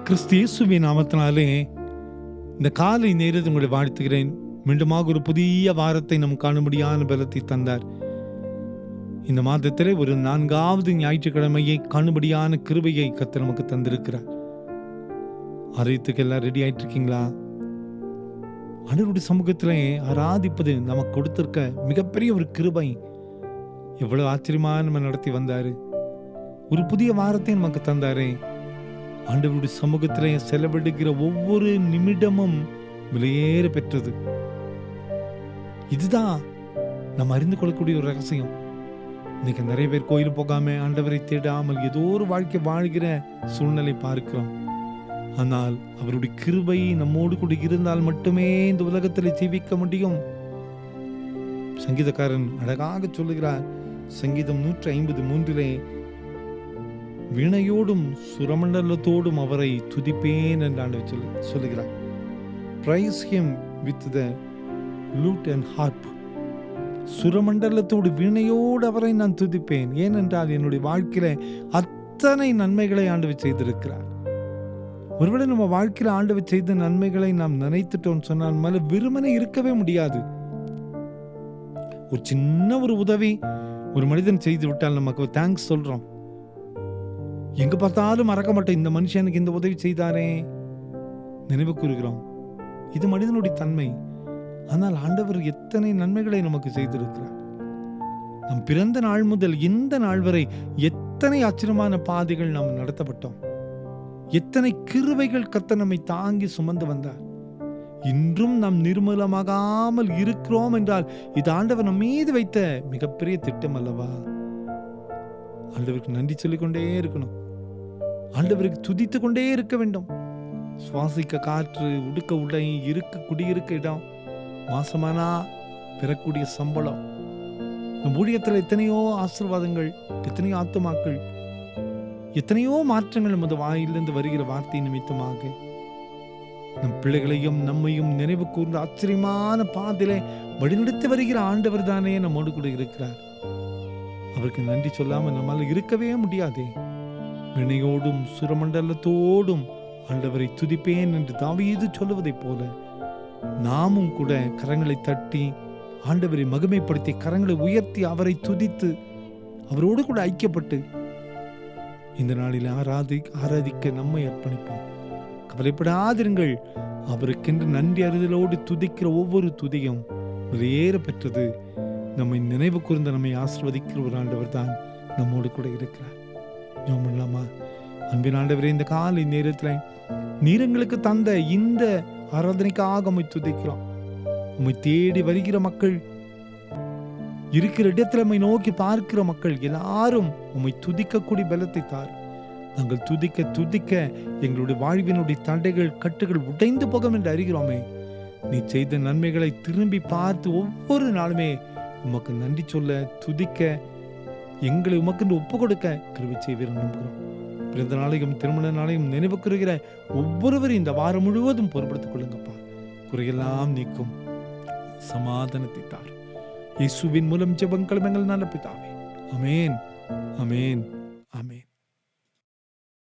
கிறிஸ்து இயேசுவின் நாமத்தினாலே இந்த காலை நேரத்தை உங்களை வாழ்த்துகிறேன். மீண்டுமாக ஒரு புதிய வாரத்தை நம் காணும்படியான பலத்தை தந்தார். இந்த மாதத்திலே ஒரு 4வது ஞாயிற்றுக்கிழமையை காணும்படியான கிருபையை கர்த்தர் நமக்கு தந்திருக்கிறார். ஆராய்த்துக்கு எல்லாம் ரெடி ஆயிட்டு இருக்கீங்களா? ஆண்டவருடைய சமூகத்திலே ஆராதிப்பது நமக்கு கொடுத்திருக்க மிகப்பெரிய ஒரு கிருபை. எவ்வளவு ஆச்சரியமா நம்ம நடத்தி வந்தாரு. ஒரு புதிய வாரத்தை நமக்கு தந்தாரே. ஆண்டவருடைய சமூகத்திலே செலவிடுகிற ஒவ்வொரு நிமிடமும் விலையேற பெற்றது. இதுதான் நம்ம அறிந்து கொள்ளக்கூடிய ஒரு ரகசியம். இன்னைக்கு நிறைய பேர் கோயில் போகாம ஆண்டவரை தேடாமல் ஏதோ ஒரு வாழ்க்கை வாழ்கிற சூழ்நிலை பார்க்கிறோம். ஆனால் அவருடைய கிருபை நம்மோடு கூட இருந்தால் மட்டுமே இந்த உலகத்தில் ஜீவிக்க முடியும். சங்கீதக்காரன் அழகாக சொல்லுகிறார். சங்கீதம் 153 வீணையோடும் சுரமண்டலத்தோடும் அவரை துதிப்பேன் என்று ஆண்டவர் சொல்லுகிறார். Praise him with the lute and harp. சுரமண்டலத்தோடு வீணையோடு அவரை நான் துதிப்பேன். ஏனென்றால் என்னுடைய வாழ்க்கையில அத்தனை நன்மைகளை ஆண்டவர் செய்திருக்கிறார். ஒருவேளை நம்ம வாழ்க்கையில ஆண்டவர் செய்த நன்மைகளை நாம் நினைத்துட்டோம் சொன்னால் மேல வெறுமனே இருக்கவே முடியாது. ஒரு சின்ன ஒரு உதவி ஒரு மனிதன் செய்து விட்டால் நமக்கு தேங்க்ஸ் சொல்றோம். எங்க பார்த்தாலும் மறக்க மாட்டோம். இந்த மனுஷனுக்கு இந்த உதவி செய்தாரே நினைவு கூறுகிறோம். இது மனிதனுடைய தன்மை. ஆனால் ஆண்டவர் எத்தனை நன்மைகளை நமக்கு செய்திருக்கிறார். நம் பிறந்த நாள் முதல் இந்த நாள் வரை எத்தனை ஆச்சரியமான பாதைகள் நாம் நடத்தப்பட்டோம். எத்தனை கிருபைகள் கர்த்தர் நம்மை தாங்கி சுமந்து வந்தார். இன்றும் நாம் நிர்மூலமாகாமல் இருக்கிறோம் என்றால் இது ஆண்டவர் நம் மீது வைத்த மிகப்பெரிய திட்டம் அல்லவா? ஆண்டவருக்கு நன்றி சொல்லிக்கொண்டே இருக்கணும். ஆண்டவருக்கு துதித்து கொண்டே இருக்க வேண்டும். சுவாசிக்க காற்று, உடுக்க உடை, இருக்க குடியிருக்க இடம், மாசமானா பெறக்கூடிய சம்பளம், நம் ஊழியத்தில் எத்தனையோ ஆசீர்வாதங்கள், எத்தனையோ ஆத்துமாக்கள், எத்தனையோ மாற்றங்கள் நமது வாயிலிருந்து வருகிற வார்த்தை நிமித்தமாக நம் பிள்ளைகளையும் நம்மையும் நினைவு கூர்ந்த ஆச்சரியமான பாதையிலே வழிநடத்தி வருகிற ஆண்டவர் தானே நம்மோடு கூட இருக்கிறார். அவருக்கு நன்றி சொல்லாம நம்மால் இருக்கவே முடியாதே. வினையோடும் சுரமண்டலத்தோடும் ஆண்டவரை துதிப்பேன் என்று தாவீது சொல்லுவதைப் போல நாமும் கூட கரங்களை தட்டி ஆண்டவரை மகிமைப்படுத்தி கரங்களை உயர்த்தி அவரை துதித்து அவரோடு கூட ஐக்கியப்பட்டு இந்த நாளில் ஆராதிக்க நம்மை அர்ப்பணிப்போம். கவலைப்படாதிருங்கள். அவருக்கென்று நன்றி அறிதலோடு துதிக்கிற ஒவ்வொரு துதியும் வெளியேற பெற்றது. நம்மை நினைவு கூர்ந்த நம்மை ஆசீர்வதிக்கிற ஒரு ஆண்டவர் தான் நம்மோடு கூட இருக்கிறார். ஜெபம். அன்பின் ஆண்டவரே, இந்த காலை நேரத்தில் நீர் எங்களுக்கு தந்த இந்த ஆராதனைக்காக உம்மை துதிக்கிறோம். உம்மை தேடி வருகிற மக்கள், இருக்கிற இடத்துல உம்மை நோக்கி பார்க்கிற மக்கள் எல்லாரும் உம்மை துதிக்கக்கூடிய பலத்தை தார். நாங்கள் துதிக்க துதிக்க எங்களுடைய வாழ்வினுடைய தடைகள் கட்டுகள் உடைந்து போகும் என்று அறிகிறோமே. நீ செய்த நன்மைகளை திரும்பி பார்த்து ஒவ்வொரு நாளுமே உமக்கு நன்றி சொல்ல, துதிக்க, எங்களை உமக்கு ஒப்பு கொடுக்க கிருபை செய்வீர் நம்புகிறோம். பிறந்த நாளையும் திருமண நாளையும் நினைவு கூறுகிற ஒவ்வொருவரும் இந்த வாரம் முழுவதும் பொறுப்படுத்திக் கொள்ளுங்கப்பா. குறையெல்லாம் நீக்கும் சமாதானத்தை தார். இயேசுவின் மூலம் ஜெபங்களும் எங்கள் நல்ல பிதாவே. ஆமென், ஆமென், ஆமென்.